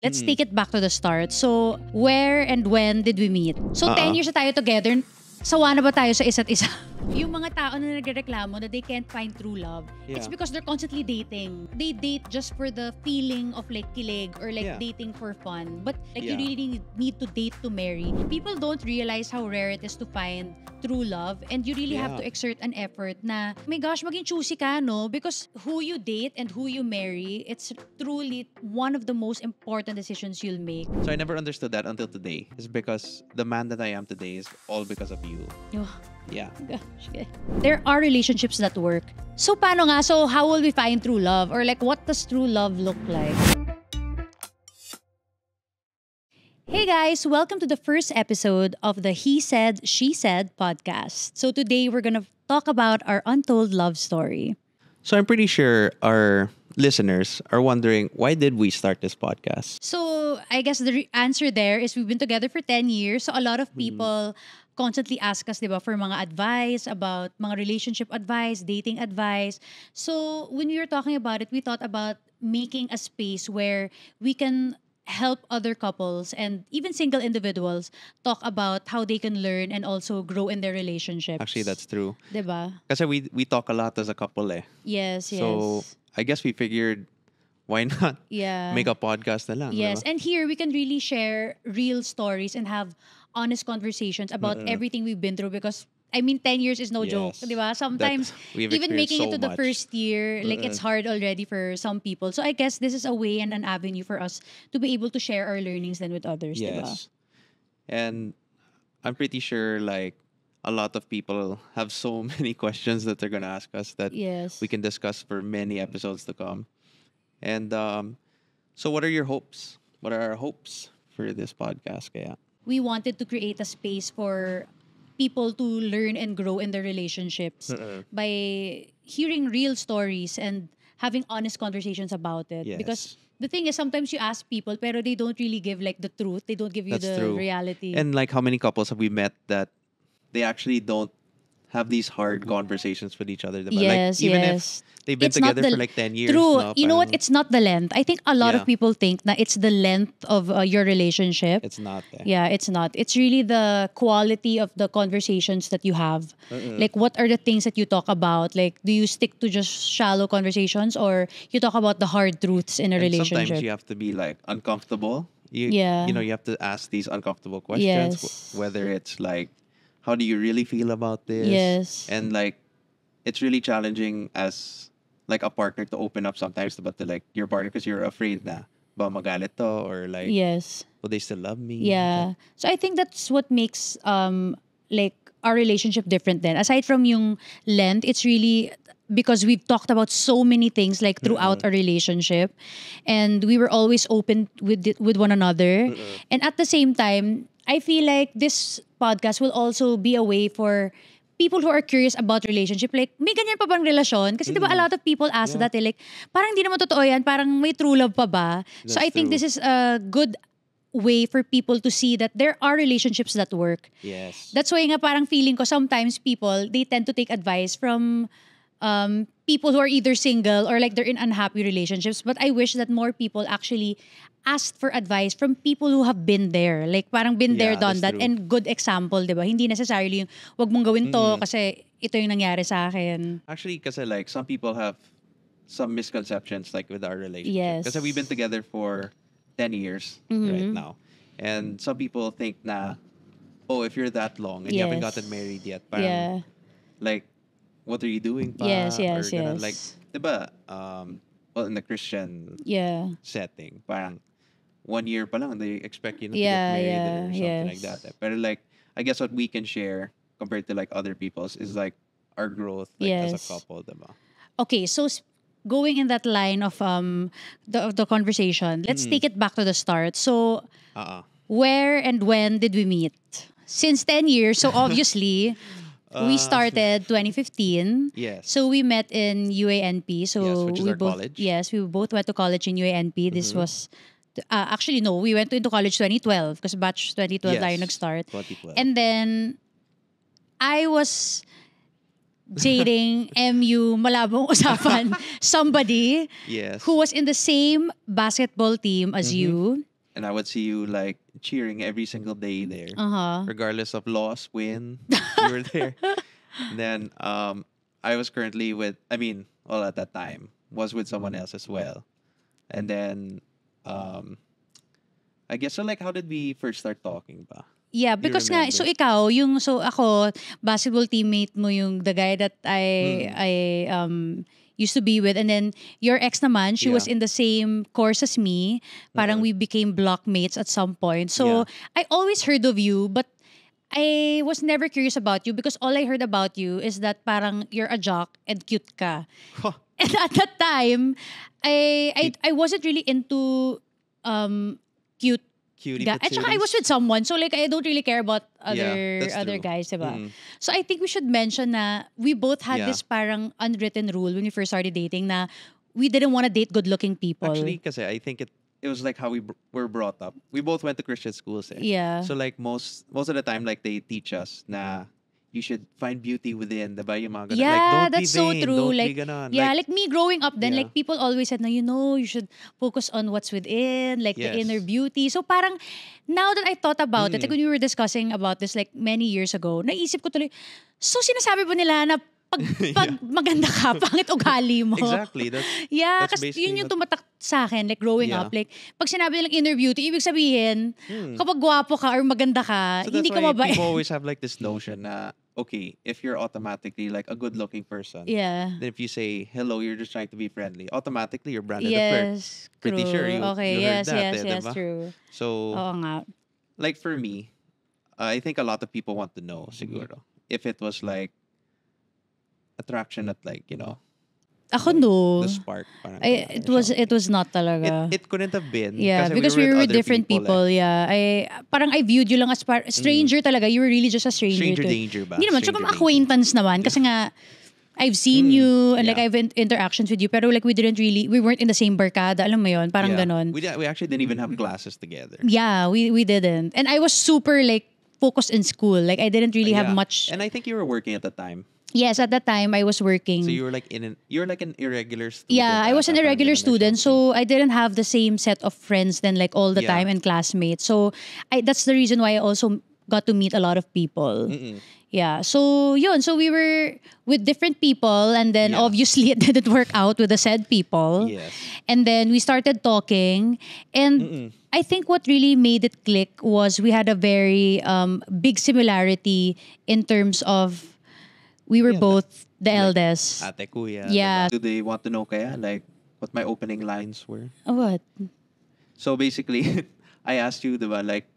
Let's take it back to the start. So, where and when did we meet? So, 10 years na tayo together. Sawa na ba tayo sa isa't isa? Yung mga tao na nagreklamo na they can't find true love, it's because they're constantly dating. They date just for the feeling of like kilig or like dating for fun. But like you really need to date to marry. People don't realize how rare it is to find true love, and you really have to exert an effort na, my gosh, maging choosy ka, no? Because who you date and who you marry, it's truly one of the most important decisions you'll make. So I never understood that until today. It's because the man that I am today is all because of you. Oh. Yeah. Gosh, there are relationships that work. So paano nga? So how will we find true love? Or like what does true love look like? Hey guys, welcome to the first episode of the He Said, She Said podcast. So today we're gonna talk about our untold love story. So I'm pretty sure our listeners are wondering, why did we start this podcast? So I guess the answer there is we've been together for 10 years. So a lot of people constantly ask us, diba, for mga advice about mga relationship advice, dating advice. So when we were talking about it, we thought about making a space where we can help other couples and even single individuals talk about how they can learn and also grow in their relationships. Actually, that's true. Diba? Kasi we talk a lot as a couple eh. Yes, yes. So I guess we figured, why not make a podcast na lang? Yes, diba? and here we can really share real stories and have honest conversations about everything we've been through, because I mean 10 years is no joke, di ba? Sometimes we've even making it experienced to so the much. first year, like it's hard already for some people. So I guess this is a way and an avenue for us to be able to share our learnings then with others, di ba? Yes. And I'm pretty sure like a lot of people have so many questions that they're gonna ask us that Yes. we can discuss for many episodes to come. And so what are your hopes? What are our hopes for this podcast kaya? We wanted to create a space for people to learn and grow in their relationships by hearing real stories and having honest conversations about it. Yes. Because the thing is, sometimes you ask people, pero they don't really give like the truth. They don't give you That's the true. reality. And like how many couples have we met that they actually don't have these hard conversations with each other? Diba? Yes, like, even yes. if they've been It's not together the- for like 10 years. True. No, You know what? parang It's not the length. I think a lot of Yeah. people think that it's the length of your relationship. it's not there. Yeah, it's not. It's really the quality of the conversations that you have. Like, what are the things that you talk about? Like, do you stick to just shallow conversations, or you talk about the hard truths in a And relationship? sometimes you have to be like uncomfortable. You know, you have to ask these uncomfortable questions. Yes. Whether it's like, how do you really feel about this? Yes. And like, it's really challenging as like a partner to open up sometimes about to like your partner, because you're afraid na ba magalit to, or like, Yes. will they still love me? Yeah. So I think that's what makes like our relationship different then. Aside from yung length, it's really because we've talked about so many things like throughout our relationship, and we were always open with one another. And at the same time, I feel like this podcast will also be a way for people who are curious about relationship, like, may ganyan pa bang relasyon? Kasi di ba a lot of people ask that, like, parang di naman totoo yan, parang may true love pa ba? So That's I think true. this is a good way for people to see that there are relationships that work. Yes. That's why nga parang feeling ko sometimes people, they tend to take advice from people who are either single or like they're in unhappy relationships. But I wish that more people actually asked for advice from people who have been there. Like parang been there, Yeah, done that's that. true. And good example, di ba? Hindi necessarily yung, wag mong gawin to kasi ito yung nangyari sa akin. Actually, because like some people have some misconceptions like with our relationship. Yes. Because we've been together for 10 years right now. And some people think na, oh, if you're that long and you haven't Yes. gotten married yet, parang, Yeah. like, what are you doing pa? Yes, yes, Or ganun. yes. Like, diba, well, in the Christian Yeah. setting, parang 1 year pa lang, they expect you not to Yeah, get married yeah, or something like yes. that. But like, I guess what we can share compared to like other people's is like our growth like as a Yes. couple, diba? Okay, so going in that line of the conversation, let's take it back to the start. So where and when did we meet? Since 10 years, so obviously we started 2015. Yes. So we met in UANP. So Yes, which is we our both college. yes, we both went to college in UANP. This was actually no, we went into college 2012 because batch 2012 tayo Yes, nag-start. 2012. And then I was dating MU malabong usapan somebody Yes. who was in the same basketball team as you. And I would see you like cheering every single day there, regardless of loss, win. You were there. And then I was currently with, well, at that time, was with someone else as well. And then, I guess, so like, how did we first start talking ba? Yeah, Do you because nga, so remember? so ako, basketball teammate mo yung the guy that I used to be with. And then your ex naman, she was Yeah. in the same course as me. Parang we became blockmates at some point. So I always heard of you, but I was never curious about you because all I heard about you is that parang you're a jock and cute ka. Huh. And at that time, I wasn't really into cute Cutie guy. At saka I was with someone, so like I don't really care about that's other true. guys, diba? Mm. So I think we should mention na we both had Yeah. this parang unwritten rule when we first started dating na we didn't want to date good-looking people. Actually, kasi I think it was like how we were brought up. We both went to Christian schools. Yeah. So like most of the time, like they teach us na you should find beauty within, diba? Yung mga ganun. Yeah, like, don't that's be so vain, true. Don't Like, be ganon. yeah, like me growing up then, Yeah. like people always said na, you should focus on what's within, like the Yes. inner beauty. So parang, now that I thought about it, like when we were discussing about this like many years ago, naisip ko tuloy, so sinasabi ba nila na pag maganda ka, pangit ugali mo? Exactly. Yeah, that's kasi basically yun yung what- tumatak sa akin, like growing Yeah. up. Like, pag sinabi nilang inner beauty, ibig sabihin, kapag gwapo ka or maganda ka, So hindi that's ka why mabait. people always have like this notion na, okay, if you're automatically like a good-looking person, Yeah. then if you say hello, you're just trying to be friendly. Automatically, you're branded a flirt. Yes. Pretty true. sure you Okay, heard yes, that, yes, yes, diba? true. So, Oo nga. like for me, I think a lot of people want to know, siguro, if it was like attraction at like, Ako no. the spark. Parang Ay, ganun it or was something. not talaga. It couldn't have been. Yeah, kasi because we were with other different people. Yeah. Parang I viewed you lang as stranger talaga. You were really just a stranger. Stranger to- danger ba? Hindi naman. Stranger Tsaka danger. acquaintance naman. Kasi nga, I've seen you and like yeah. I've interactions with you. Pero like we weren't in the same barkada. Alam mo yun? Parang Yeah. ganon. We actually didn't even have classes together. Yeah, we didn't. And I was super like focused in school. Like I didn't really have Yeah. much. And I think you were working at the time. Yes, at that time I was working. So you were like an irregular student. Yeah, I was an ata, parang irregular ganun or student, something. so I didn't have the same set of friends then like all the Yeah. time and classmates. So that's the reason why I also got to meet a lot of people. Yeah, so yun, so we were with different people and then Yeah. obviously it didn't work out with the said people. Yes. And then we started talking and I think what really made it click was we had a very big similarity in terms of we were Yeah, both the eldest. Ate, kuya. Yeah. diba? Do they want to know kaya like what my opening lines were? What? So basically, I asked you, diba, like,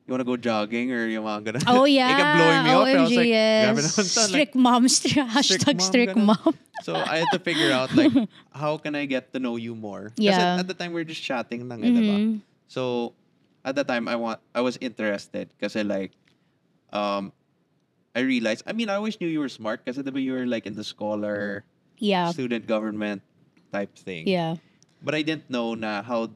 you want to go jogging or yung mga ganun? Oh yeah. Ikaw blowing me up. I was OMG, like, yes. grabe naman to. Like, Strict mom. Hashtag mom, strict ganun. mom. so I had to figure out like, how can I get to know you more? Kasi Yeah. at the time, we were just chatting lang, diba? So at the time, I was interested kasi like, I realized, I always knew you were smart kasi diba you were like in the scholar, Yeah. student government type thing. Yeah. But I didn't know na how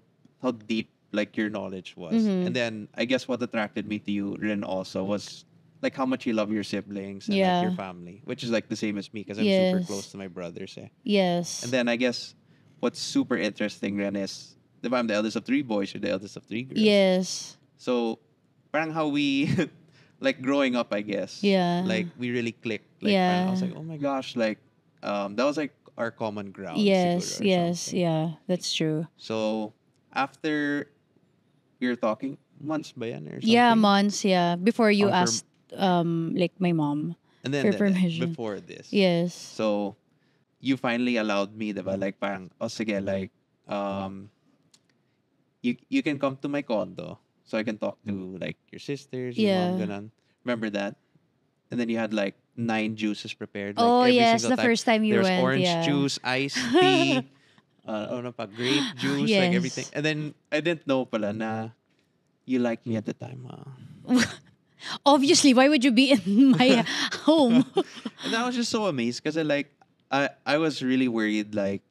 deep like your knowledge was. Mm-hmm. And then I guess what attracted me to you Rin also was like how much you love your siblings and Yeah. like your family, which is like the same as me because I'm super Yes. close to my brothers. Yes. And then I guess what's super interesting Rin is diba I'm the eldest of 3 boys, you're the eldest of 3 girls. Yes. So parang how we like growing up, I guess. Yeah. Like we really clicked. Like Yeah. parang I was like, oh my gosh, like that was like our common ground. Yes. siguro or Yes. something. Yeah. That's true. So after you're talking, months ba yan or something? Yeah, months. Yeah. Before you For- asked, like my mom. And then, for permission. before this. Yes. So you finally allowed me, diba? Like parang, oh sige, like, you can come to my condo so I can talk to like your sisters, your Yeah. mom, ganun. Remember that? And then you had like 9 juices prepared. Like, Oh every yes, single the time. first time you There was went. orange Yeah. juice, iced tea, ano pa, grape juice, like Yes. everything. And then I didn't know pala na you liked me at the time. Obviously, why would you be in my home? And I was just so amazed because like I was really worried like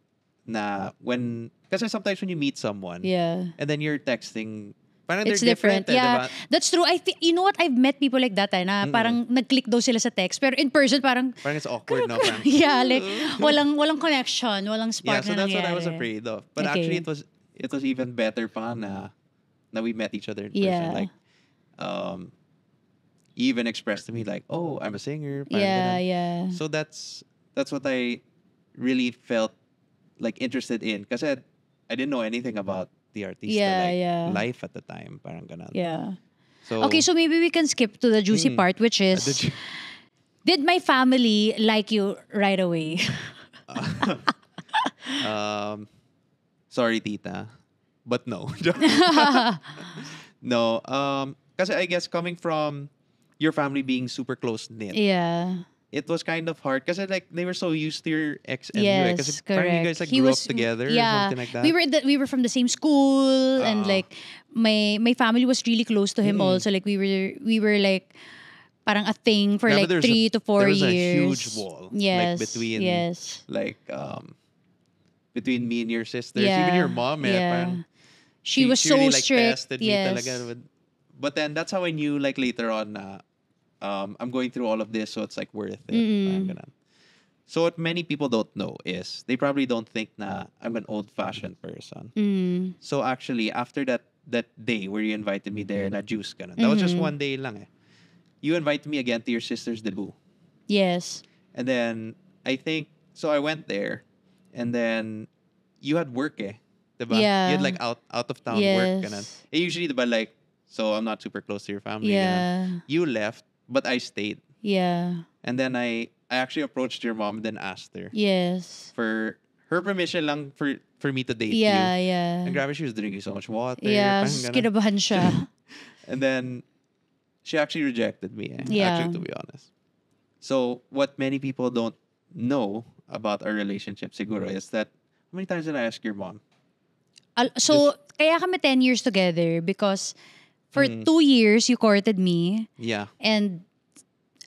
na when because sometimes when you meet someone Yeah. and then you're texting Parang it's they're different. Yeah, Diba? that's true. You know what? I've met people like that na parang nag-click daw sila sa text. Pero in person, parang it's awkward, no? Parang, yeah, like walang connection, walang spark so na that's nangyari. what I was afraid of. But actually, it was even better pa na we met each other in person. Like, he even expressed to me like, "Oh, I'm a singer." Yeah. So that's what I really felt like interested in, because I didn't know anything about the artista, life at the time, parang ganun. Yeah. So okay, so maybe we can skip to the juicy part, which is, did my family like you right away? Sorry, tita, but no. No. Kasi I guess coming from your family being super close knit. Yeah. It was kind of hard because like they were so used to your ex and you. Because correct. You guys like grew up together or something like that. We were from the same school, and like my family was really close to him also. Like we were like parang a thing for like 3 to 4 years. There was a huge wall. Yes. Like between like between me and your sisters, Yeah. even your mom. Parang, she was so really, like, strict. tested me talaga. But then that's how I knew like later on I'm going through all of this, so it's like worth it. Parang ganun. So what many people don't know is they probably don't think na I'm an old-fashioned person. So actually, after that day where you invited me there na juice ganun, that was just one day lang eh. You invited me again to your sister's debut. Yes. And then I think so I went there, and then you had work eh. Diba? Yeah. You had like out of town work ganun. Usually diba like, so I'm not super close to your family. Yeah. Ganun. You left, but I stayed. Yeah. And then I actually approached your mom and then asked her. Yes. For her permission lang for me to date you. Yeah. And grabe, she was drinking so much water. Yeah, kinabahan siya. And then she actually rejected me. Actually, to be honest. So what many people don't know about our relationship siguro is that, how many times did I ask your mom? So, kaya kami 10 years together because for 2 years, you courted me. Yeah. And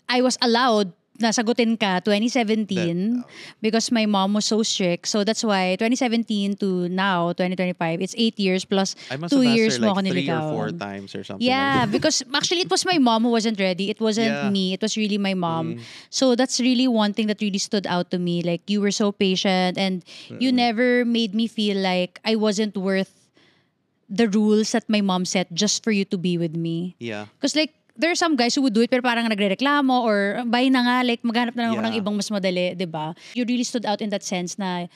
I was allowed na sagutin ka 2017 because my mom was so strict. So that's why 2017 to now, 2025, it's 8 years plus I must 2 have asked years her mo like ako 3 or niligawan. 4 times or something. Yeah, like that. because actually it was my mom who wasn't ready. It wasn't me. It was really my mom. So that's really one thing that really stood out to me. Like, you were so patient and you never made me feel like I wasn't worth the rules that my mom set just for you to be with me. Yeah. Because like, there are some guys who would do it pero parang nagrereklamo or bye na nga, like maghanap na lang ako ng ibang mas madali, diba? You really stood out in that sense na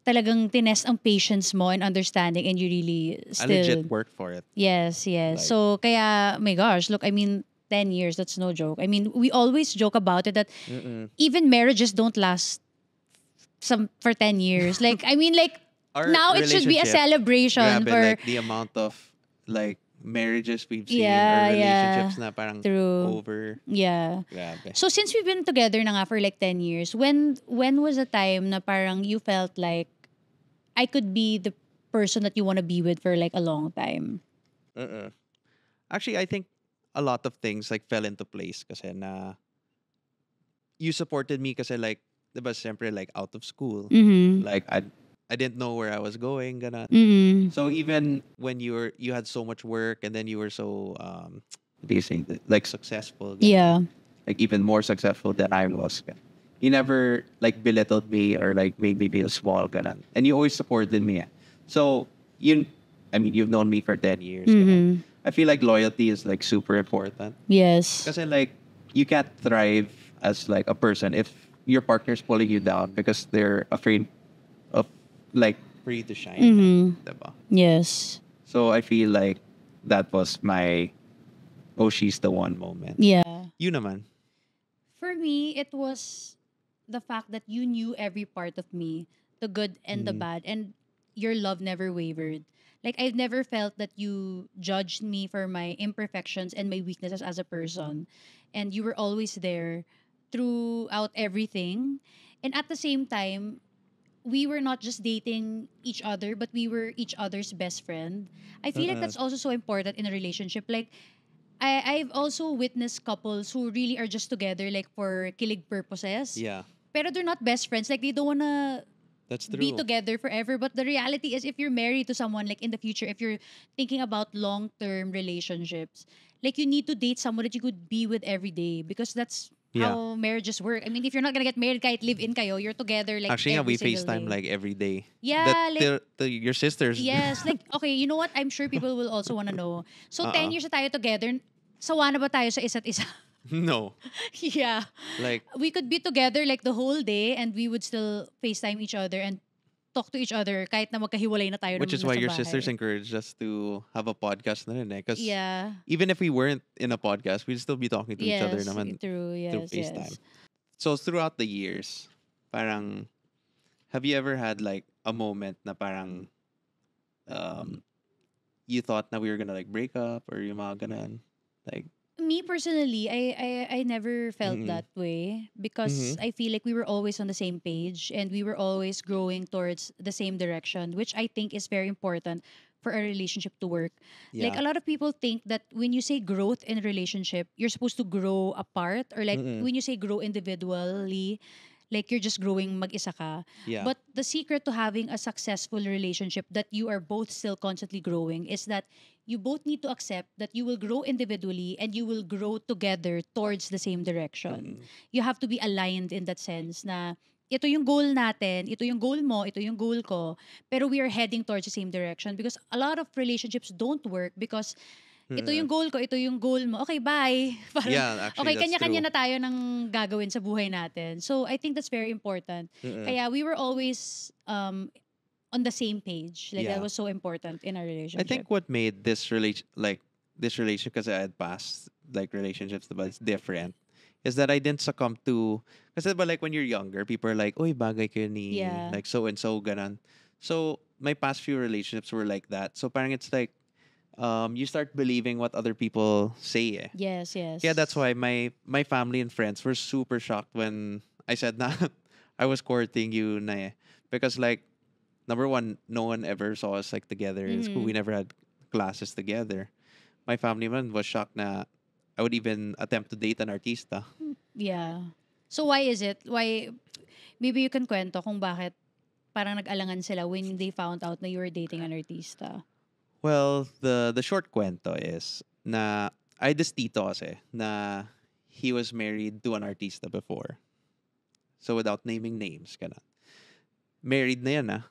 talagang tinest ang patience mo and understanding, and you really still... I legit worked for it. Yes. Like, so kaya, my gosh, look, I mean, 10 years, that's no joke. I mean, we always joke about it that even marriages don't last for 10 years. Like, I mean, like, our now it should be a celebration for... like the amount of like marriages we've seen or relationships na parang over. Yeah. Grabe. So since we've been together na nga for like 10 years, when was the time na parang you felt like I could be the person that you want to be with for like a long time? Actually, I think a lot of things like fell into place kasi na you supported me kasi like, diba, siyempre like out of school. Like I didn't know where I was going, ganun. So even when you had so much work and then you were so like successful. Ganun. Yeah. Like even more successful than I was. Ganun. You never like belittled me or like made me feel small, ganun. And you always supported me. So you've known me for 10 years. Ganun. I feel like loyalty is like super important. Yes. Kasi like you can't thrive as like a person if your partner's pulling you down because they're afraid of like for you to shine. Diba? Yes. So I feel like that was my she's the one moment. Yeah. You naman. For me, it was the fact that you knew every part of me, the good and the bad, and your love never wavered. Like, I've never felt that you judged me for my imperfections and my weaknesses as a person. And you were always there throughout everything. And at the same time, we were not just dating each other, but we were each other's best friend. I feel like that's also so important in a relationship. Like, I've also witnessed couples who really are just together like for kilig purposes. Yeah. Pero they're not best friends. Like, they don't wanna That's true. be together forever. But the reality is, if you're married to someone, like in the future, if you're thinking about long-term relationships, like you need to date someone that you could be with every day, because that's how marriages work. I mean, if you're not gonna get married, kahit live-in kayo, you're together like Actually, every we single FaceTime day. like every day. Yeah, like Your sisters. yes, like okay, you know what? I'm sure people will also wanna know. So 10 years na tayo together, sawa na ba tayo sa isa't isa? No. Yeah. Like We could be together like the whole day and we would still FaceTime each other and talk to each other kahit na magkahiwalay na tayo which nung is why nasa your bahay. sisters encouraged us to have a podcast na rin eh. Because Yeah. even if we weren't in a podcast, we'd still be talking to each other naman True. through Yes, FaceTime. yes. So throughout the years, parang, have you ever had like a moment na parang um, you thought na we were gonna like break up or yung mga ganun? Like, Me personally, I never felt mm-mm. that way because Mm-hmm. I feel like we were always on the same page and we were always growing towards the same direction, which I think is very important for a relationship to work. Like Yeah. a lot of people think that when you say growth in a relationship, you're supposed to grow apart, or like Mm-mm. when you say grow individually, like you're just growing mag-isa ka. Yeah. But the secret to having a successful relationship that you are both still constantly growing is that you both need to accept that you will grow individually and you will grow together towards the same direction. Mm-mm. You have to be aligned in that sense na ito yung goal natin, ito yung goal mo, ito yung goal ko, pero we are heading towards the same direction, because a lot of relationships don't work because ito yung goal ko, ito yung goal mo. Okay, bye. Parang, Yeah, actually, okay, that's kanya-kanya true. na tayo ng gagawin sa buhay natin. So, I think that's very important. Mm-mm. Kaya we were always on the same page. Like, that Yeah. was so important in our I relationship. think what made this relationship, because I had past like relationships but it's different, is that I didn't succumb to, kasi but like when you're younger, people are like, oy, bagay kayo ni Yeah. like so and so ganon. So my past few relationships were like that. So parang it's like you start believing what other people say. Eh. Yes, yes. Yeah, that's why my family and friends were super shocked when I said na I was courting you na eh. Because like number one, no one ever saw us like together in school. We never had classes together. My family man was shocked na I would even attempt to date an artista. Yeah. So, why is it? Why, maybe you can kwento kung bakit parang nag-alangan sila when they found out na you were dating an artista. Well, the short kwento is na I had this tito kasi na he was married to an artista before. So without naming names, ganun. Married na yan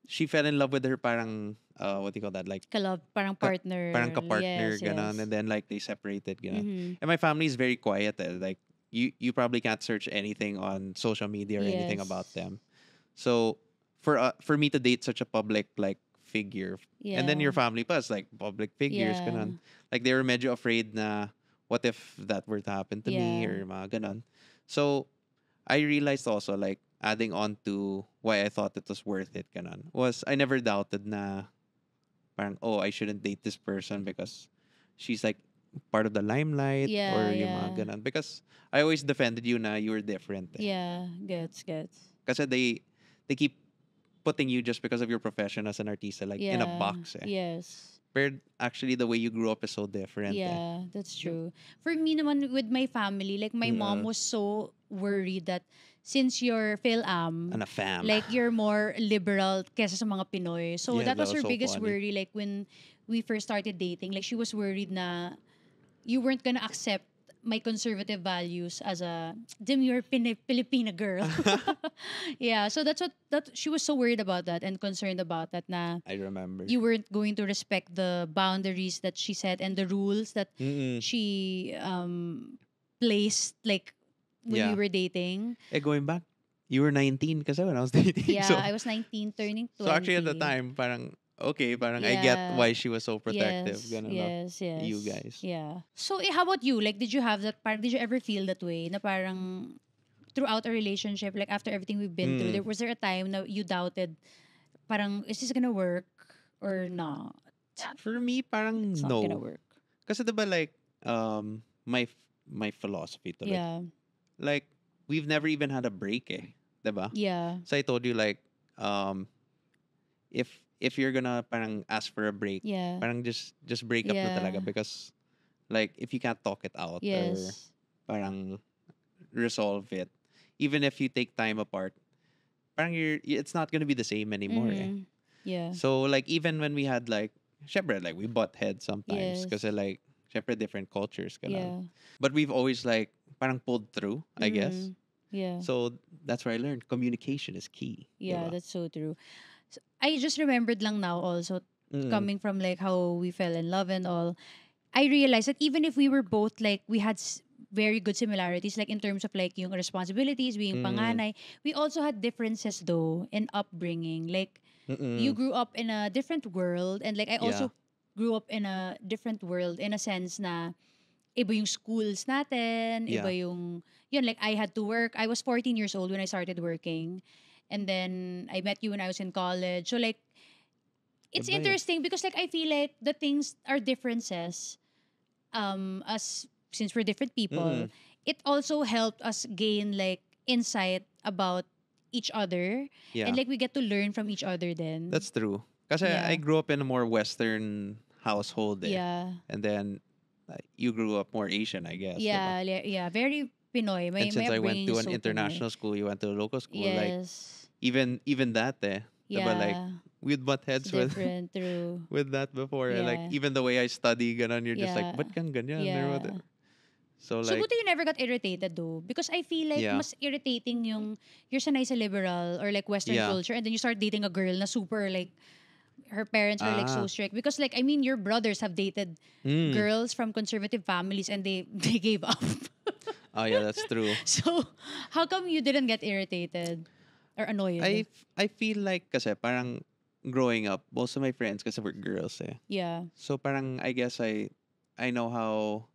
She fell in love with her parang, what do you call that? Like, Kalove, parang partner. parang ka-partner, Yes, ganon. yes. And then like they separated, ganon. Mhm. And my family is very quiet. Like, you probably can't search anything on social media or anything Yes. about them. So for me to date such a public like figure, and then Yeah. your family plus like public figures, Yeah. ganon. Like they were medyo afraid na what if that were to happen to me Yeah. or mga ganon. So I realized also like adding on to why I thought it was worth it ganon was I never doubted na parang I shouldn't date this person because she's like part of the limelight Yeah, or yung yeah. mga ganon. Because I always defended you na you were different. Yeah, gets. Kasi they keep putting you just because of your profession as an artista like in a Yeah. box. Yes. But actually the way you grew up is so different. Yeah, that's true. For me naman with my family, like my mom was so worried that since you're Phil-Am, And a fam. like you're more liberal kesa sa mga Pinoy. So Yeah, that was that her was so biggest funny. worry, like when we first started dating. Like she was worried na you weren't gonna accept my conservative values as a demure Filipina girl. Yeah, so that she was so worried about that and concerned about that na I remember. you weren't going to respect the boundaries that she set and the rules that Mm-mm. she placed like when Yeah. we were dating. Going back, you were 19 kasi when I was dating. Yeah, so, I was 19 turning 20. so actually at the time, parang, okay, parang I get Yeah. why she was so protective. Yes, Ganun, yes, yes. You guys. Yeah. So how about you? Like did you have that did you ever feel that way na parang throughout a relationship, like after everything we've been through, was there a time na you doubted parang is this gonna work or not? For me, parang It's not no. gonna work. Kasi diba like, my philosophy to Yeah. like, we've never even had a break diba? Yeah. So I told you like, if you're gonna parang ask for a break, Yeah. parang just break up na Yeah. talaga because like if you can't talk it out or Yes. parang resolve it, even if you take time apart, parang it's not gonna be the same anymore. Yeah. So like even when we had like, syempre, like we butt heads sometimes because like syempre different cultures ganun. But we've always like parang pulled through, I guess. Yeah. So that's where I learned communication is key. Yeah, diba? that's so true. So, I just remembered lang now also coming from like how we fell in love and all. I realized that even if we were both like we had very good similarities like in terms of like yung responsibilities being panganay, we also had differences though in upbringing. Like you grew up in a different world and like I also grew up in a different world in a sense na iba yung schools natin, iba yung yun like I had to work. I was 14 years old when I started working. And then I met you when I was in college. So like it's interesting because like I feel like the things are differences as since we're different people, it also helped us gain like insight about each other and like we get to learn from each other then. That's true. Kasi I grew up in a more Western household and then you grew up more Asian, I guess. Yeah, very Pinoy. And since I went to an international school, you went to a local school, like even that diba, like we'd butt heads with with that before. Like even the way I study ganon, you're just like, ba't kang ganyan? Or whatever. So like, buti you never got irritated though, because I feel like mas irritating yung you're sanay sa liberal or like Western culture and then you start dating a girl na super like her parents are like so strict, because like I mean your brothers have dated girls from conservative families and they gave up. Oh yeah, that's true. So how come you didn't get irritated or annoyed? I feel like kasi parang growing up, most of my friends kasi were girls Yeah. So parang I guess I know how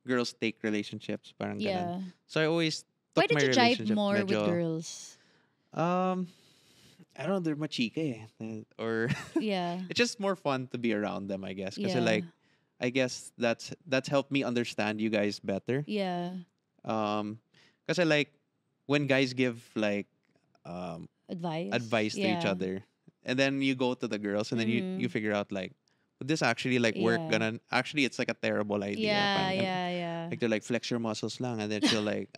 girls take relationships, parang ganun. So I always took Why did my you jive relationship more medyo, with girls? I don't know, they're machika or it's just more fun to be around them, I guess. Kasi like I guess that's helped me understand you guys better. Yeah. Kasi like when guys give like advice to each other, and then you go to the girls and then you figure out like, would this actually like work? Actually, it's like a terrible idea. Yeah. Like they're like, flex your muscles lang, and then she'll like,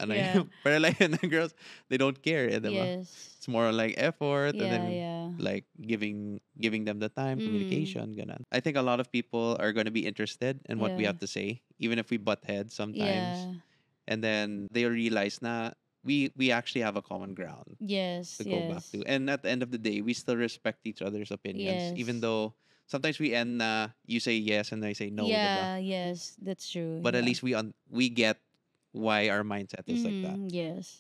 but like and the girls, they don't care. Yes. It's more like effort and then like giving them the time, communication, ganon. I think a lot of people are going to be interested in what we have to say, even if we butt heads sometimes. And then they'll realize na we actually have a common ground. To go back to. And at the end of the day, we still respect each other's opinions, even though sometimes we end na you say yes and I say no. Yeah, diba? yes, that's true. But at least we get why our mindset is like that. Yes.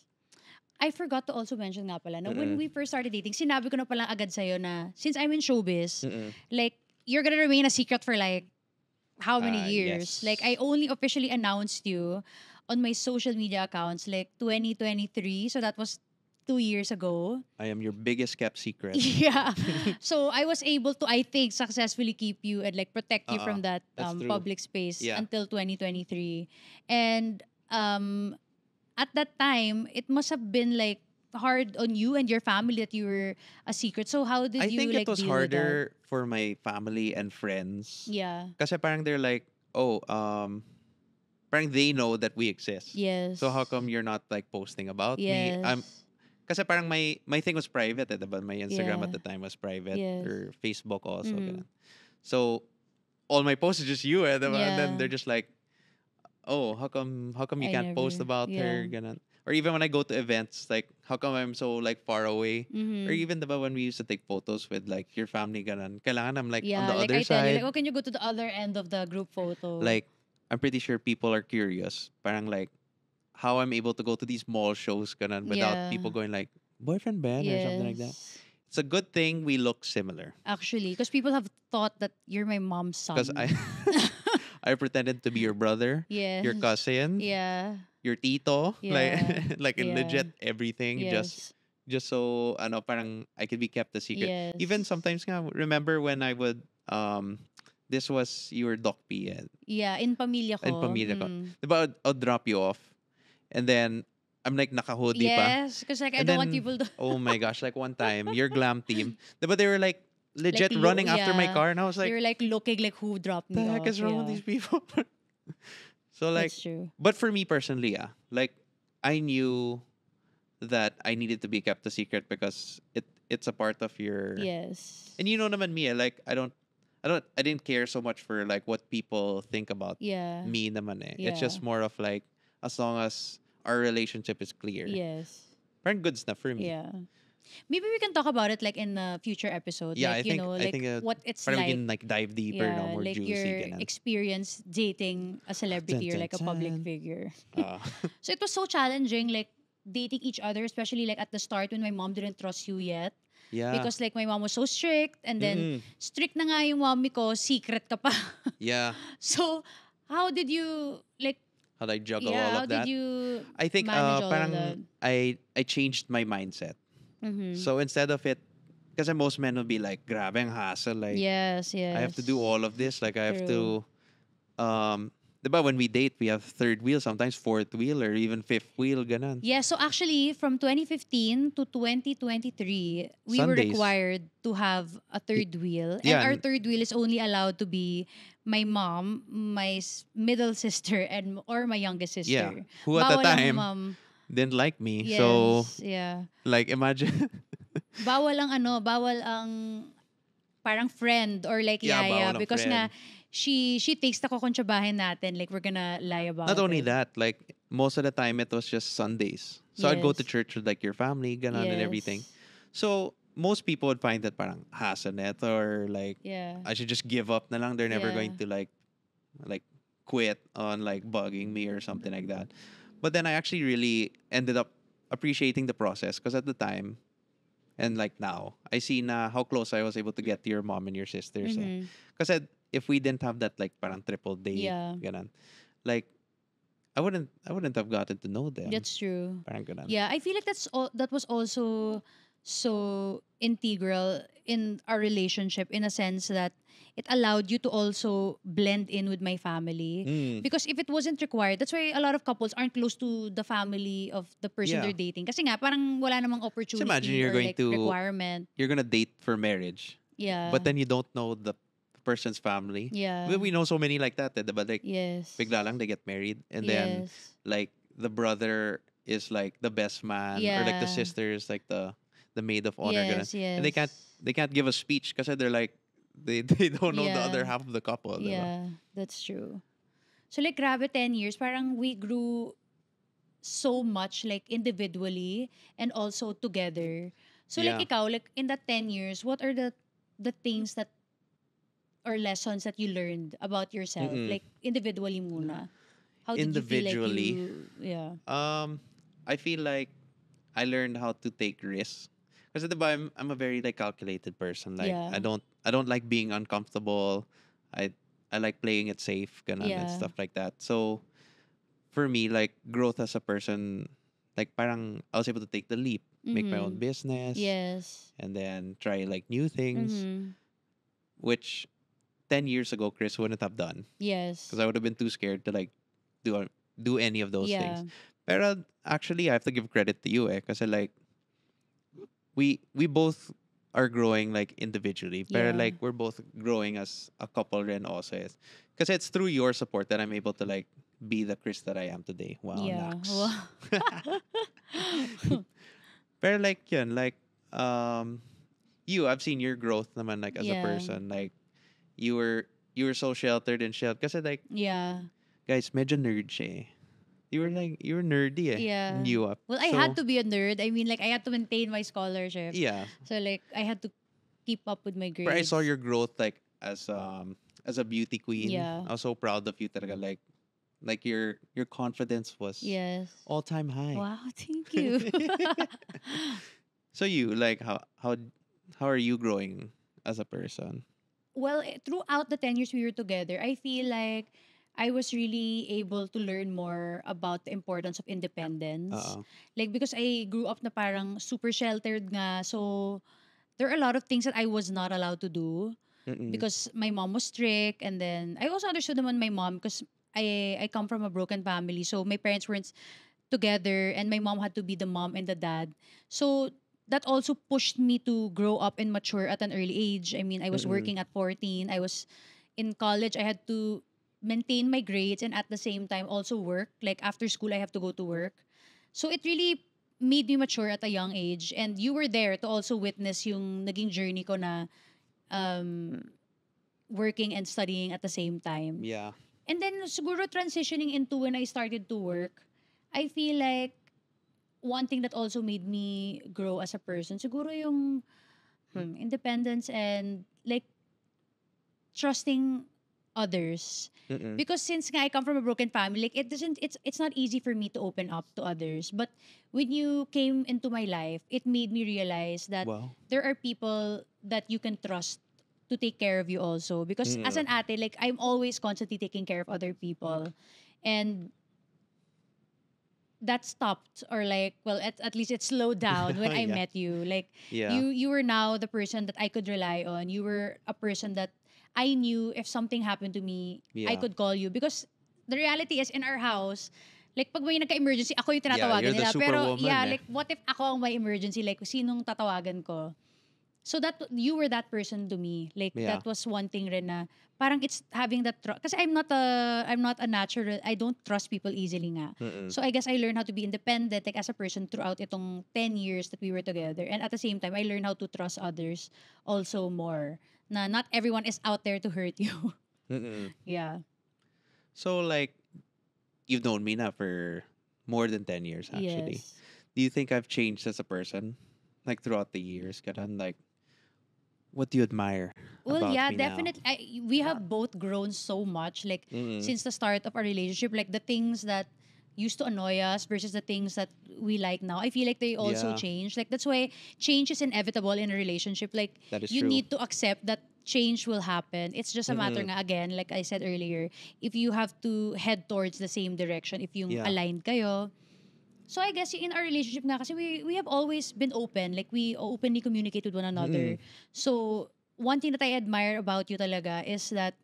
I forgot to also mention nga pala na when we first started dating, sinabi ko na pala agad sa'yo na since I'm in showbiz, like, you're gonna remain a secret for like how many years? Yes. Like, I only officially announced you on my social media accounts like 2023. So that was 2 years ago. I am your biggest kept secret. Yeah. So I was able to, I think, successfully keep you and like protect you from that public space until 2023. And at that time, it must have been like hard on you and your family that you were a secret. So how did you think like it was deal harder for my family and friends. Yeah. Kasi parang they're like, parang they know that we exist. Yes. So how come you're not like posting about me? Kasi parang my thing was private, diba? My Instagram at the time was private, or Facebook also. Ganun. So all my posts is just you, diba? And then they're just like, oh, how come you can't post about her? Ganun. Or even when I go to events, like, how come I'm so like far away? Or even diba, when we used to take photos with like your family, ganun, kailangan I'm like on the like other I tell side. you, like, oh, can you go to the other end of the group photo? Like, I'm pretty sure people are curious. Parang like, how I'm able to go to these mall shows ganun, without people going like, boyfriend Ben or something like that. It's a good thing we look similar. Actually, because people have thought that you're my mom's son. Because I pretended to be your brother, your cousin, your tito, like legit everything, just so parang I could be kept a secret. Yes. Even sometimes nga, remember when I would this was your Doc P. Yeah, in Pamilya Ko. In Pamilya Ko. Diba, I'll drop you off. And then, I'm like naka-hoodie pa. Yes, because like I don't want people to... Oh my gosh, like one time, your glam team, diba they were like legit like, running after my car, and I was like... They were like looking like who dropped me off. The heck is wrong with these people? So like... That's true. But for me personally, like, I knew that I needed to be kept a secret because it's a part of your. Yes. And naman me, like I didn't care so much for like what people think about me naman eh. It's just more of like as long as our relationship is clear. Yes. Parang goods na for me. Yeah. Maybe we can talk about it like in a future episode. Yeah, like, I think what it's like. like. We can like dive deeper, more like juicy. Your Ganun. experience dating a celebrity Dun, or like a dun, public dun. figure. So it was so challenging, like dating each other, especially like at the start when my mom didn't trust you yet. Yeah. Because like my mom was so strict, and then strict na nga yung mommy ko, secret ka pa. Yeah. So how did you like? How did I juggle all How of that? did you I think manage all of parang that? I changed my mindset. So instead of it, because most men will be like, grabe ang hassle. Like, yes. I have to do all of this. Like, I have to, diba when we date, we have third wheel, sometimes fourth wheel, or even fifth wheel, ganon. Yeah, so actually, from 2015 to 2023, we were Sundays. required to have a third wheel. And Yeah. our third wheel is only allowed to be my mom, my middle sister, or my youngest sister. Yeah. Who at the Bawal ang time didn't like me. Yes, So, yeah. like, imagine. Bawal ang parang friend or like Yeah, yaya. bawal ang Because friend. nga, she takes the kokontsabahin natin. Like, we're gonna lie about Not only it. that, like, most of the time, it was just Sundays. So, I'd go to Yes. church with, like, your family, ganon, and everything. So, most people would find that parang hassle net or, like, Yeah. I should just give up na lang. They're never Yeah. going to, like quit on, like, bugging me or something like that. But then I actually really ended up appreciating the process because at the time, and like now, I see na how close I was able to get to your mom and your sisters. Because if we didn't have that like parang triple date, Yeah. ganon, like I wouldn't have gotten to know them. That's true. Parang ganon. Yeah, I feel like that was also so integral in our relationship in a sense that it allowed you to also blend in with my family. Because if it wasn't required, that's why a lot of couples aren't close to the family of the person Yeah. they're dating. Kasi nga, parang wala namang opportunity imagine you're or going like to- requirement. You're gonna date for marriage, Yeah. but then you don't know the person's family. Yeah. We know so many like that. But like Yes. bigla lang they get married, and then Yes. like the brother is like the best man, or like the Yeah. sister is like the maid of honor, ganun. Yes, yes. And they can't give a speech because they're like they don't know the Yeah. other half of the couple. Diba? Yeah, that's true. So like grabe 10 years, parang we grew so much like individually and also together. So like Yeah. ikaw, like in that 10 years, what are the things that or lessons that you learned about yourself? Like individually muna. How did Individually. you feel like you I feel like I learned how to take risks. Kasi diba, I'm a very like calculated person. Like Yeah. I don't like being uncomfortable. I like playing it safe, ganun, and Yeah. stuff like that. So for me, like growth as a person, like parang I was able to take the leap, make my own business, Yes. and then try like new things, Mhm. which 10 years ago Chris wouldn't have done Yes. because I would have been too scared to like do any of those Yeah. things. Pero actually, I have to give credit to you, kasi like we both are growing like individually, pero Yeah. like we're both growing as a couple rin also. Because it's through your support that I'm able to like be the Chris that I am today. Wow, Yeah. Nax. Wow. Pero like yun, like I've seen your growth naman like as a Yeah. person. Like you were so sheltered and shelled. Kasi like Yeah. guys, medyo nerd siya eh. You were nerdy eh. Yeah. New up. Well, I had to be a nerd. I mean, like, I had to maintain my scholarship. Yeah. So, like, I had to keep up with my grades. But I saw your growth like as a beauty queen. Yeah. I was so proud of you talaga. Like your confidence was Yes. all time high. Wow, thank you. So you like how are you growing as a person? Well, throughout the 10 years we were together, I feel like I was really able to learn more about the importance of independence. Like, because I grew up na parang super sheltered nga. So, there are a lot of things that I was not allowed to do because my mom was strict. And then, I also understood naman my mom because I come from a broken family. So, my parents weren't together and my mom had to be the mom and the dad. So, that also pushed me to grow up and mature at an early age. I mean, I was working at 14. I was in college. I had to maintain my grades and at the same time also work. Like after school, I have to go to work. So it really made me mature at a young age. And you were there to also witness yung naging journey ko na working and studying at the same time. Yeah. And then siguro transitioning into when I started to work, I feel like one thing that also made me grow as a person, siguro yung independence and like trusting others. Because since I come from a broken family, like it's not easy for me to open up to others. But when you came into my life, it made me realize that there are people that you can trust to take care of you also. Because as an ate, like I'm always constantly taking care of other people. And that stopped, or like, well, at least it slowed down when I met you. Like you were now the person that I could rely on. You were a person that I knew if something happened to me, I could call you. Because the reality is, in our house, like pag may nagka-emergency, ako yung tinatawagan nila. Pero like what if ako ang may emergency? Like sinong tatawagan ko? So that you were that person to me. Like that was one thing rin na parang it's having that trust. Kasi I'm not a natural, I don't trust people easily nga. So I guess I learned how to be independent like as a person throughout itong 10 years that we were together. And at the same time, I learned how to trust others also more. Na not everyone is out there to hurt you. Yeah. So like, you've known me now for more than 10 years actually. Yes. Do you think I've changed as a person? Like throughout the years? Ganun, like, what do you admire about me definitely. We have both grown so much, like since the start of our relationship. Like the things that used to annoy us versus the things that we like now, I feel like they also change. Like that's why change is inevitable in a relationship. Like that is you true. need to accept that change will happen. It's just a matter nga, again, like I said earlier, if you have to head towards the same direction, if yung aligned kayo. So I guess in our relationship nga, kasi we have always been open. Like we openly communicate with one another. So one thing that I admire about you talaga is that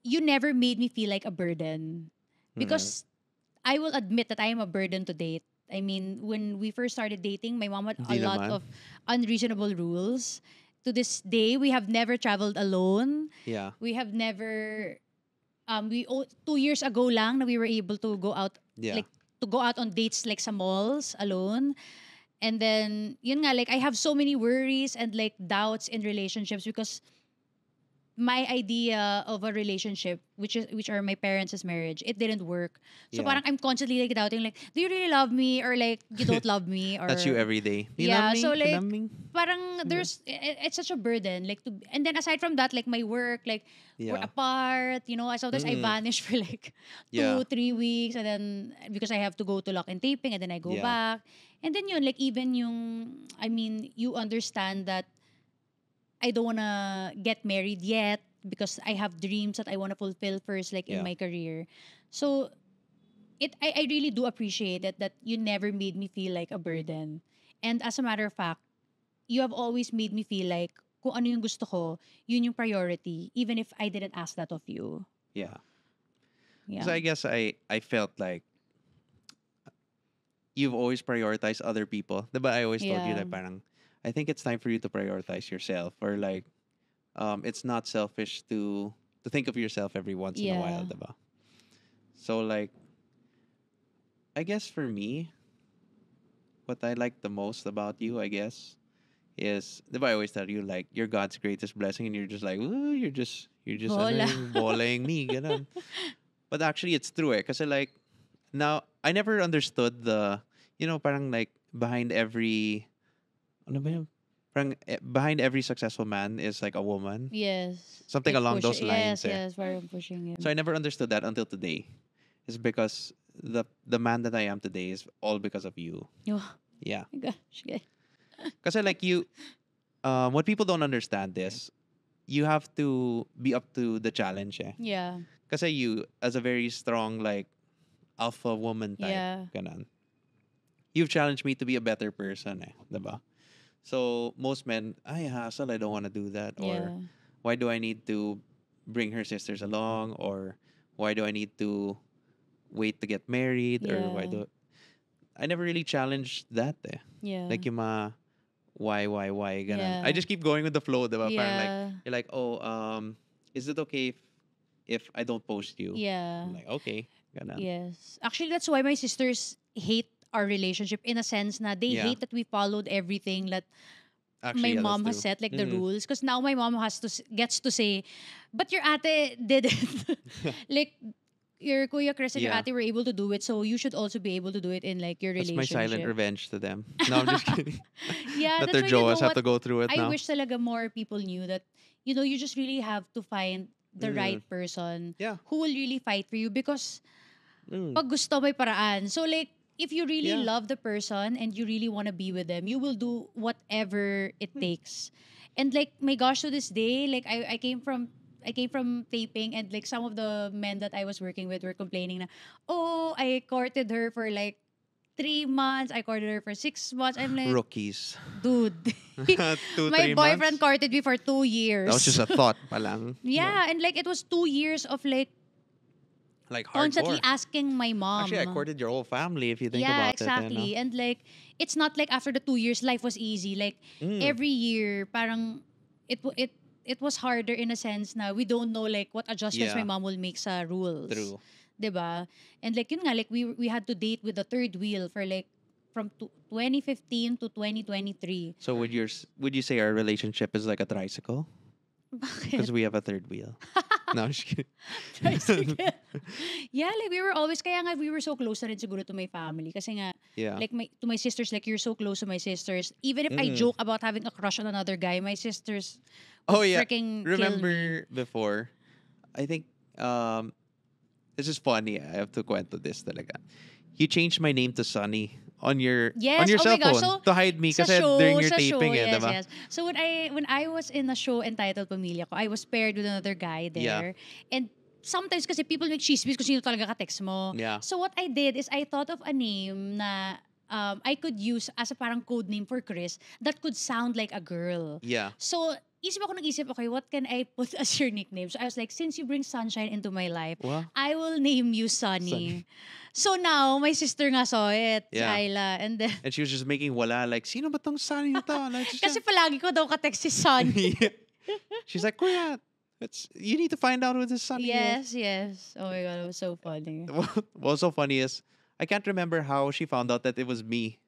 you never made me feel like a burden. Because I will admit that I am a burden to date. I mean, when we first started dating, my mom had a lot of unreasonable rules. To this day, we have never traveled alone. Yeah. We have never 2 years ago lang na we were able to go out like to go out on dates like sa malls alone. And then yun nga, like I have so many worries and like doubts in relationships because my idea of a relationship, which are my parents' marriage, it didn't work. So parang I'm constantly like doubting, like, do you really love me, or like you don't love me, or that's you every day. You love me? So like love me? parang there's it's such a burden, like to, and then aside from that, like my work, like we're apart. You know, sometimes I vanish for like 2-3 weeks, and then because I have to go to lock and taping, and then I go back, and then yun, like even yung, I mean, you understand that I don't wanna get married yet because I have dreams that I wanna fulfill first, like in my career. So I really do appreciate it that you never made me feel like a burden. And as a matter of fact, you have always made me feel like kung ano yung gusto ko, yun yung priority, even if I didn't ask that of you. Yeah. So I guess I felt like you've always prioritized other people. Diba I always told you that parang, I think it's time for you to prioritize yourself, or like, it's not selfish to think of yourself every once in a while, diba? So like, I guess for me, what I like the most about you, I guess, is, diba I always tell you like you're God's greatest blessing, and you're just like, ooh, you're just bolaying me, ganun. But actually, it's true kasi like, now I never understood the, you know, parang like behind every. Ano ba yun? Parang behind every successful man is like a woman. Yes. Something like along those lines. Yes, parang pushing him. So I never understood that until today. It's because the man that I am today is all because of you. Oh. Yeah. My gosh. Okay. Kasi like you, what people don't understand is, you have to be up to the challenge. Yeah. Kasi you, as a very strong like alpha woman type, ganun. You've challenged me to be a better person, diba? So most men, ay hassle, I don't want to do that. Or why do I need to bring her sisters along? Or why do I need to wait to get married? Or I never really challenged that. Like yung mga why, ganun. I just keep going with the flow, diba? Parang like, you're like, oh, is it okay if I don't post you? Yeah. I'm like, okay. Ganun. Yes. Actually, that's why my sisters hate our relationship in a sense na they hate that we followed everything that Actually, my mom has set, like the rules. Because now my mom gets to say, but your ate did it. Like, your Kuya Chris and your ate were able to do it, so you should also be able to do it in like your That's relationship. my silent revenge to them. No, I'm just kidding. Yeah, that that's their Joas have to go through it now. I wish talaga more people knew that, you just really have to find the right person who will really fight for you, because pag gusto may paraan. So like, if you really love the person and you really want to be with them, you will do whatever it takes. And like, my gosh, to this day, like I came from taping, and like some of the men that I was working with were complaining na, oh, I courted her for like 3 months, I courted her for 6 months. I'm like, rookies. Dude. My boyfriend courted me for 2 years. That was just a thought palang. Yeah, and like it was 2 years of like hardcore. Constantly asking my mom. Actually, I courted your whole family if you think about Yeah, it. exactly. And like, it's not like after the 2 years, life was easy. Like, every year, parang, it was harder in a sense na we don't know like what adjustments my mom will make sa rules. True. Diba? And like, yun nga, like we had to date with the third wheel for like, from 2015 to 2023. So would you say our relationship is like a tricycle? Because we have a third wheel. No, I'm just kidding. Yeah, like we were always, kaya nga we were so close na rin siguro to my family. Kasi nga, like to my sisters, like you're so close to my sisters. Even if I joke about having a crush on another guy, my sisters freaking remember kill me. Before, I think, this is funny. I have to kwento this talaga. You changed my name to Sunny on your cell phone so, to hide me kasi during your taping yes, diba? Yes. So when I was in a show entitled Pamilya Ko, I was paired with another guy there. And sometimes kasi people make chismis kung sino talaga ka-text mo. Yeah. So what I did is I thought of a name na I could use as a parang code name for Chris that could sound like a girl. Yeah. So isip, okay, what can I put as your nickname? So I was like, since you bring sunshine into my life, I will name you Sunny. So now, my sister nga saw it, Ayla. And then, and she was just making wala, like, sino ba tong Sunny na to? Like, kasi palagi ko daw ka-text si Sunny. She's like, Kuya, you need to find out who this Sunny is. Yes. Oh my God, it was so funny. What's so funny is, I can't remember how she found out that it was me.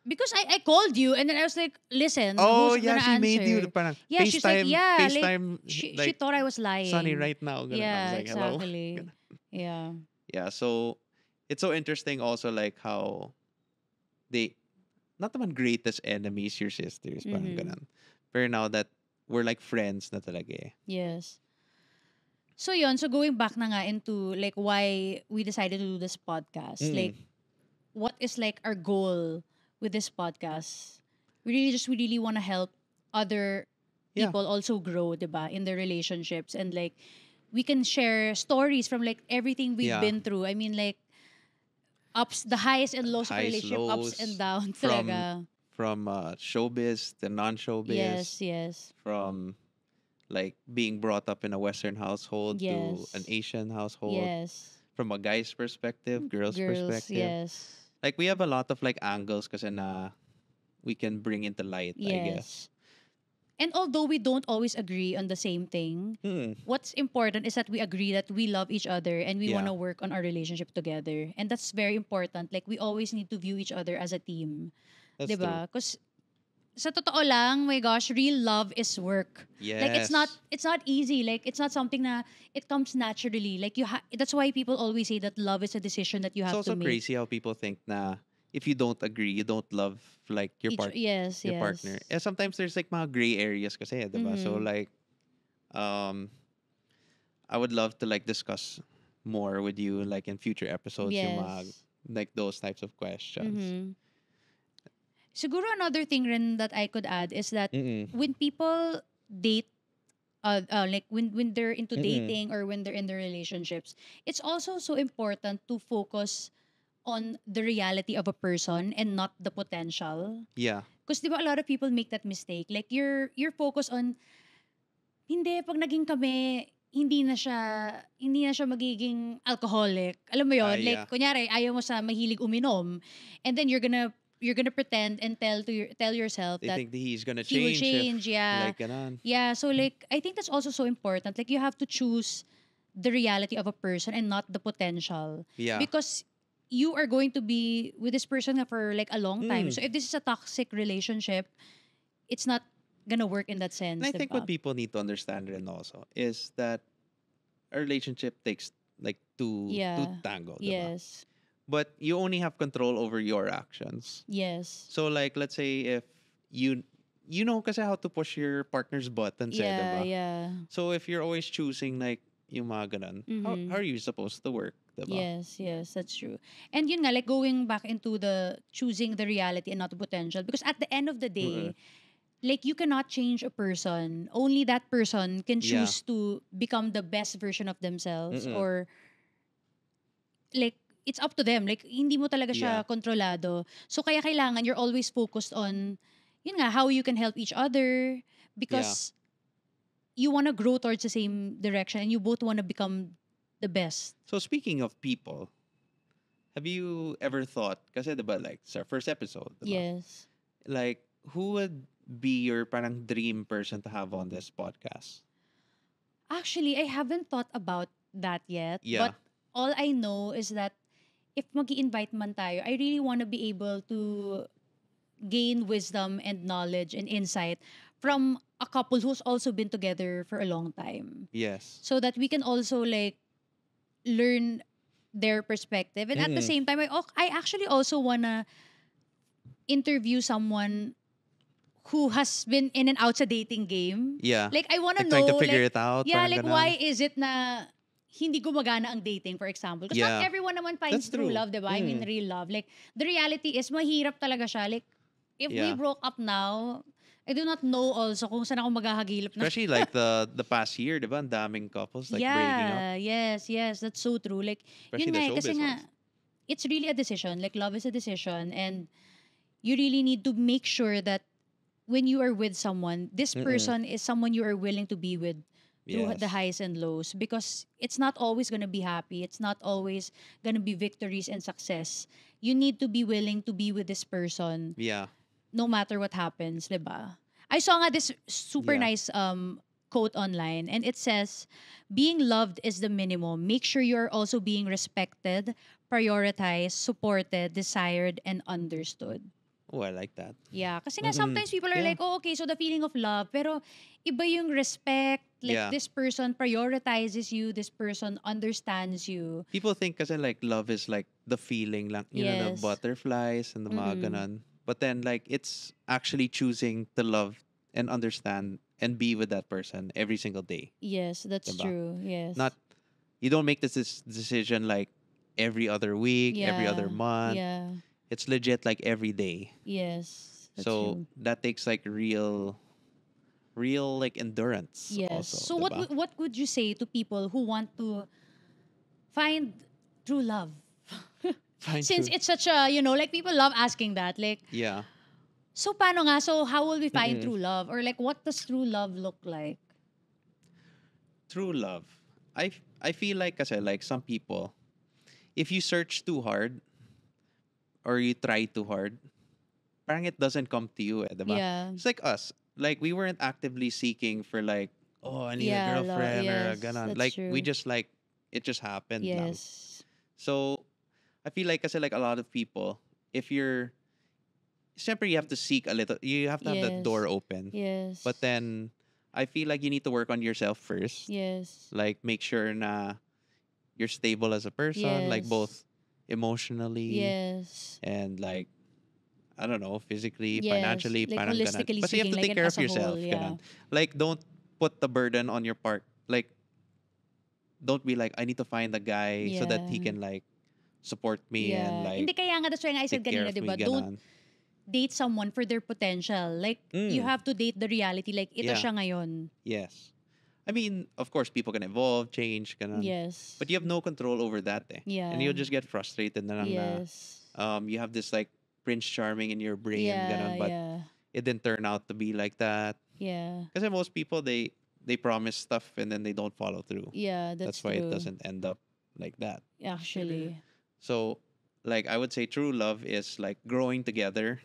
Because I called you and then I was like, listen, oh who's yeah, she answer? made you parang FaceTime, she's like, FaceTime. She thought I was lying. Sunny right now. Yeah, I was like, exactly. Hello. Yeah. Yeah, so it's so interesting also like how they not naman greatest enemies, your sisters, parang ganun. Pero now that we're like friends na talaga eh. Yes. So yun, so going back na nga into like why we decided to do this podcast. Like, what is like our goal with this podcast? We really want to help other people also grow, diba, in their relationships, and like we can share stories from like everything we've been through. I mean, like the highs and lows of relationship, ups and downs talaga. From showbiz to non-showbiz. Yes. From like being brought up in a Western household to an Asian household. Yes. From a guy's perspective, girl's perspective. Yes. Like we have a lot of like angles kasi na we can bring into light, I guess. And although we don't always agree on the same thing, what's important is that we agree that we love each other and we want to work on our relationship together. And that's very important. Like, we always need to view each other as a team. That's diba? Because sa totoo lang, my gosh, real love is work. Yes. Like, it's not easy. Like, it's not something na it comes naturally. Like, that's why people always say that love is a decision that you have to make. It's also crazy how people think na if you don't agree, you don't love like your partner. Yes. Partner. And sometimes there's like mga gray areas kasi, diba? So like, I would love to like discuss more with you like in future episodes yung mga, like those types of questions. Siguro another thing rin that I could add is that when people date, like when they're into dating or when they're in their relationships, it's also so important to focus on the reality of a person and not the potential. Yeah. Because diba a lot of people make that mistake. Like you're focused on, hindi, pag naging kami, hindi na siya magiging alcoholic. Alam mo yon, like kunyari ayaw mo sa mahilig uminom, and then you're gonna pretend and tell yourself they that think that he's gonna he will change. Like ganun. Yeah, so like I think that's also so important. Like you have to choose the reality of a person and not the potential. Yeah. Because you are going to be with this person for like a long time. So if this is a toxic relationship, it's not gonna work in that sense. And I think what people need to understand rin also is that a relationship takes like two to tango. Diba? Yes. But you only have control over your actions. Yes. So like let's say if you know kasi how to push your partner's buttons Yeah, diba? yeah. So if you're always choosing like yung mga ganun, how are you supposed to work, diba? Yes, that's true. And yun nga, like going back into the choosing the reality and not the potential. Because at the end of the day, like you cannot change a person. Only that person can choose to become the best version of themselves or like it's up to them. Like hindi mo talaga siya kontrolado. So kaya kailangan you're always focused on yun nga how you can help each other because you want to grow towards the same direction and you both want to become the best. So speaking of people, have you ever thought kasi diba like sa first episode, diba? Yes. Like who would be your parang dream person to have on this podcast? Actually, I haven't thought about that yet. Yeah. But all I know is that if magi-invite man tayo, I really want to be able to gain wisdom and knowledge and insight from a couple who's also been together for a long time. Yes. So that we can also like learn their perspective. And at the same time, I actually also want to interview someone who has been in and out sa dating game. Yeah. Like, I want to like, know. trying to figure like, it out. Yeah, parang like, ganun. why is it na hindi gumagana ang dating, for example? Because not everyone naman finds That's true true. love, diba? I mean, real love. Like, the reality is, mahirap talaga siya. Like, if we broke up now, I do not know also kung saan ako maghahagilap na. Especially like the past year, diba? Ang daming couples like breaking up. Yes, that's so true. Like, Especially yun nga, the kasi showbiz nga, ones. it's really a decision. Like, love is a decision. And you really need to make sure that when you are with someone, this person is someone you are willing to be with through the highs and lows because it's not always going to be happy. It's not always going to be victories and success. You need to be willing to be with this person Yeah. no matter what happens, diba? I saw nga this super Yeah. nice quote online and it says, being loved is the minimum. Make sure you're also being respected, prioritized, supported, desired, and understood. Oh, I like that. Yeah, kasi nga sometimes people are like, oh, okay, so the feeling of love. Pero iba yung respect. Like, this person prioritizes you. This person understands you. People think kasi like love is like the feeling lang, you know, the butterflies and the mga ganon. But then like it's actually choosing to love and understand and be with that person every single day. Yes, that's Diba? true. Yes. Not, you don't make this decision like every other week, every other month. Yeah. It's legit like every day. Yes. That's So true. that takes like real like endurance. Yes. Also, So diba? what would you say to people who want to find true love? Find Since true- it's such a, like people love asking that. Like, yeah. so paano nga? So how will we find true love? Or like, what does true love look like? True love. I feel like kasi like some people, if you search too hard or you try too hard, parang it doesn't come to you, diba? Yeah. It's like us. Like we weren't actively seeking for like, oh, I need a girlfriend or a yes, ganon. that's Like true. we just like it just happened lang. Yes. So I feel like kasi like a lot of people, if you're siyempre you have to seek a little, you have to have that Yes. door open. Yes. But then I feel like you need to work on yourself first. Yes. Like make sure na you're stable as a person, like Yes. both emotionally Yes. and like I don't know, physically, Yes, financially, like parang ganon. holistically Basta you have to speaking, like take care as of a yourself. whole, yeah. Ganon. Like don't put the burden on your part. Like don't be like I need to find a guy so that he Yeah. can like support me and like Hindi kaya nga, that's why nga I said take care kanina, of me. diba? Don't Ganon. date someone for their potential. Like, you have to date the reality. Like, ito Yeah. siya ngayon. Yes. I mean, of course, people can evolve, change, ganon. Yes. But you have no control over that, eh. Yeah. And you'll just get frustrated na lang na, Yes. you have this like Prince Charming in your brain, ganon, but it didn't turn out to be like that. Yeah. Because most people, they promise stuff and then they don't follow through. Yeah, that's why true. it doesn't end up like that. Actually. So, like, I would say true love is like growing together.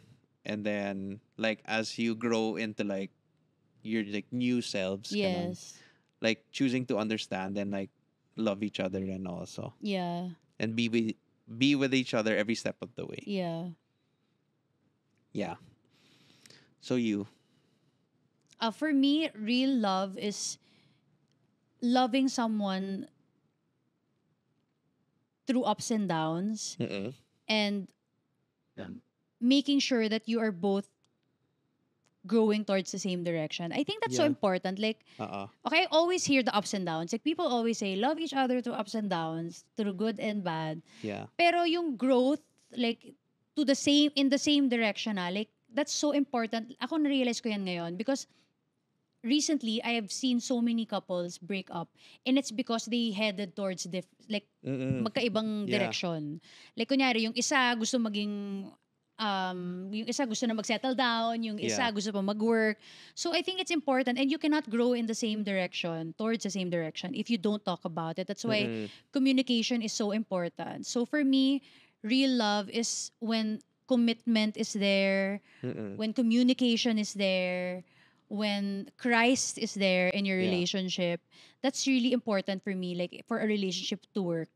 And then, like, as you grow into like your like new selves, ganon, Yes. like choosing to understand and like love each other and also Yeah. and be with each other every step of the way. Yeah. Yeah. So you. For me, real love is loving someone through ups and downs, and making sure that you are both growing towards the same direction. I think that's so important. Like, okay, I always hear the ups and downs. Like, people always say, love each other through ups and downs, through good and bad. Yeah. Pero yung growth, like, in the same direction, like, that's so important. Ako na-realize ko yan ngayon because recently, I have seen so many couples break up, and it's because they headed towards magkaibang direction. Like, kunyari, yung isa gusto maging yung isa gusto na mag-settle down, yung isa gusto pa mag-work. So I think it's important, and you cannot grow in the same direction, towards the same direction, if you don't talk about it. That's why communication is so important. So for me, real love is when commitment is there, when communication is there, when Christ is there in your relationship. That's really important for me, like for a relationship to work.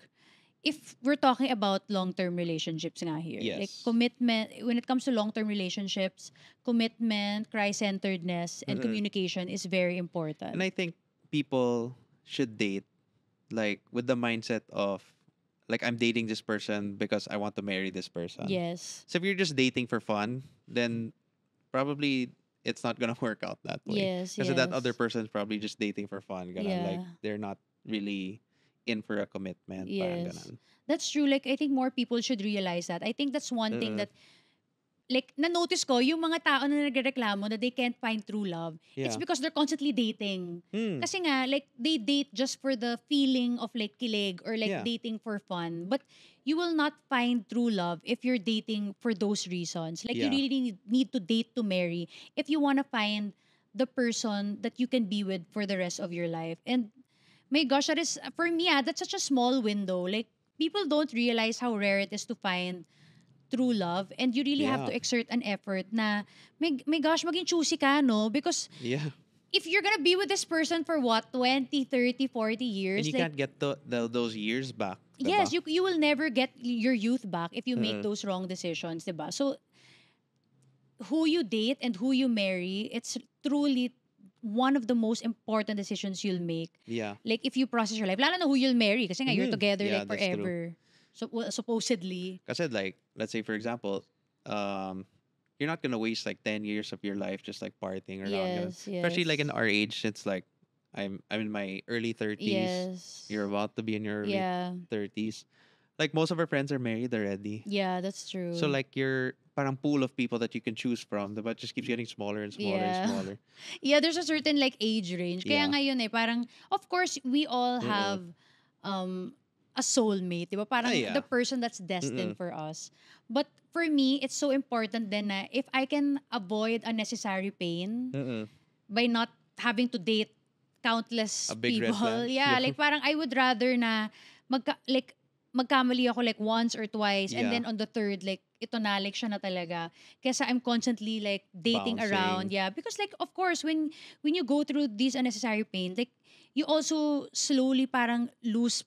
If we're talking about long-term relationships nga here, like commitment, when it comes to long-term relationships, commitment, Christ-centeredness, and communication is very important. And I think people should date like with the mindset of like, I'm dating this person because I want to marry this person. Yes. So if you're just dating for fun, then probably it's not gonna work out that way. Yes. Because that other person's probably just dating for fun. Like they're not really in for a commitment. Yes. That's true. Like, I think more people should realize that. I think that's one thing that, like, na-notice ko, yung mga tao na nagreklamo na they can't find true love, it's because they're constantly dating. Kasi nga, like, they date just for the feeling of, like, kilig or, like, dating for fun. But you will not find true love if you're dating for those reasons. Like, you really need to date to marry if you want to find the person that you can be with for the rest of your life. And my gosh, that is, for me, that's such a small window. Like, people don't realize how rare it is to find true love, and you really have to exert an effort na, my gosh, maging choosy ka, no? Because if you're gonna be with this person for what, 20, 30, 40 years? And you can't get those years back. Diba? Yes, you will never get your youth back if you make those wrong decisions, diba? So, who you date and who you marry, it's truly one of the most important decisions you'll make. Yeah. Like, if you process your life, lalo na who you'll marry, kasi nga you're together like forever. So, supposedly. Kasi like, let's say for example, you're not gonna waste like 10 years of your life just like partying around. Yes. Especially like in our age, it's like I'm in my early 30s. Yes. You're about to be in your early 30s. Like, most of our friends are married already. Yeah, that's true. So like, your parang pool of people that you can choose from, but just keeps getting smaller and smaller and smaller. Yeah, there's a certain like age range. Kaya ngayon parang, of course, we all have a soulmate, diba? Parang the person that's destined for us. But for me, it's so important then na if I can avoid unnecessary pain by not having to date countless people. Like parang I would rather na magkamali ako like once or twice, and then on the third, like, ito na, like, siya na talaga. Kesa I'm constantly like dating around. Yeah, because like, of course, when you go through these unnecessary pain, like, you also slowly parang lose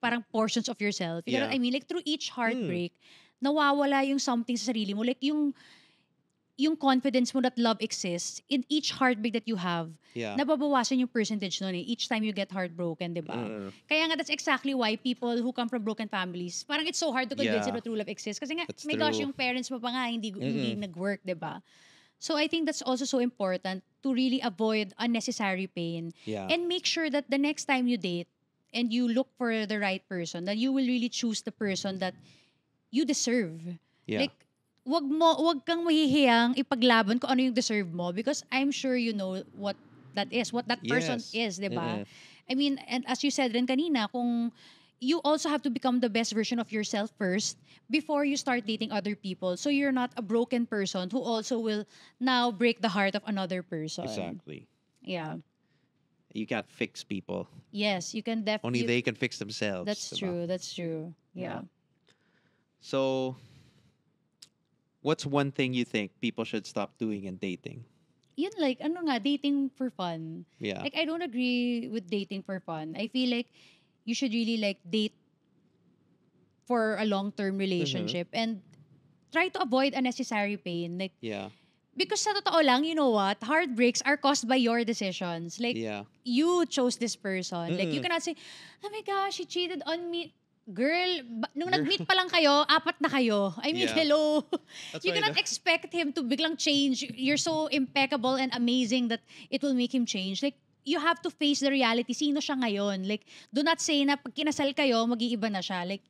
parang portions of yourself. You know what I mean? Like, through each heartbreak, nawawala yung something sa sarili mo. Like, yung confidence mo that love exists in each heartbreak that you have, nababawasan yung percentage nun each time you get heartbroken, di ba? Kaya nga, that's exactly why people who come from broken families, parang it's so hard to convince them that true love exists. Kasi nga, gosh, yung parents mo pa nga, hindi nag-work, di ba? So I think that's also so important to really avoid unnecessary pain. And make sure that the next time you date and you look for the right person, that you will really choose the person that you deserve. Like, wag kang mahihiyang ipaglaban kung ano yung deserve mo, because I'm sure you know what that is, what that person is, diba? I mean, and as you said rin kanina, kung you also have to become the best version of yourself first before you start dating other people, so you're not a broken person who also will now break the heart of another person. Exactly. Yeah. You can't fix people. Yes, you can definitely. Only they can fix themselves. That's true. That's true. Yeah. So, what's one thing you think people should stop doing in dating? Yun, like, dating for fun. Yeah. Like, I don't agree with dating for fun. I feel like you should really, like, date for a long-term relationship and try to avoid unnecessary pain. Like, because sa totoo lang, you know what? Heartbreaks are caused by your decisions. Like, you chose this person. Like, you cannot say, oh my gosh, she cheated on me. Girl, nung nag-meet pa lang kayo, 4 na kayo. I mean, hello. You cannot expect him to biglang change. You're so impeccable and amazing that it will make him change. Like, you have to face the reality. Sino siya ngayon? Like, do not say na pag kinasal kayo, mag-iiba na siya. Like,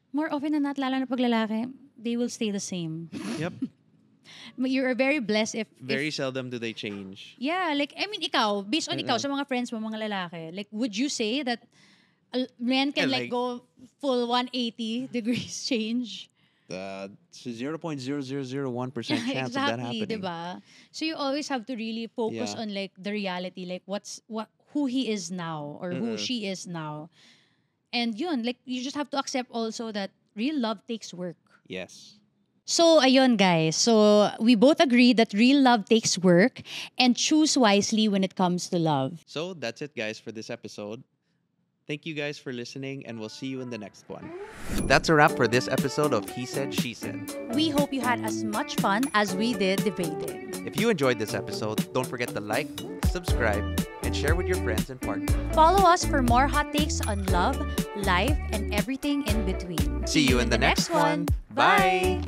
more often than not, lalo na pag lalaki, they will stay the same. Yep. You're very blessed if... Very seldom do they change. Yeah, like, I mean, ikaw, based on ikaw, sa mga friends mo, mga lalaki, like, would you say that men can like go full 180 degrees change? 0.0001% chance of that happening. Diba? So you always have to really focus on like the reality, like who he is now or who she is now. And yun, like you just have to accept also that real love takes work. Yes. So, ayun guys. So, we both agree that real love takes work and choose wisely when it comes to love. So, that's it guys for this episode. Thank you guys for listening, and we'll see you in the next one. That's a wrap for this episode of He Said, She Said. We hope you had as much fun as we did debating. If you enjoyed this episode, don't forget to like, subscribe, and share with your friends and partners. Follow us for more hot takes on love, life, and everything in between. See you in the next one. Bye!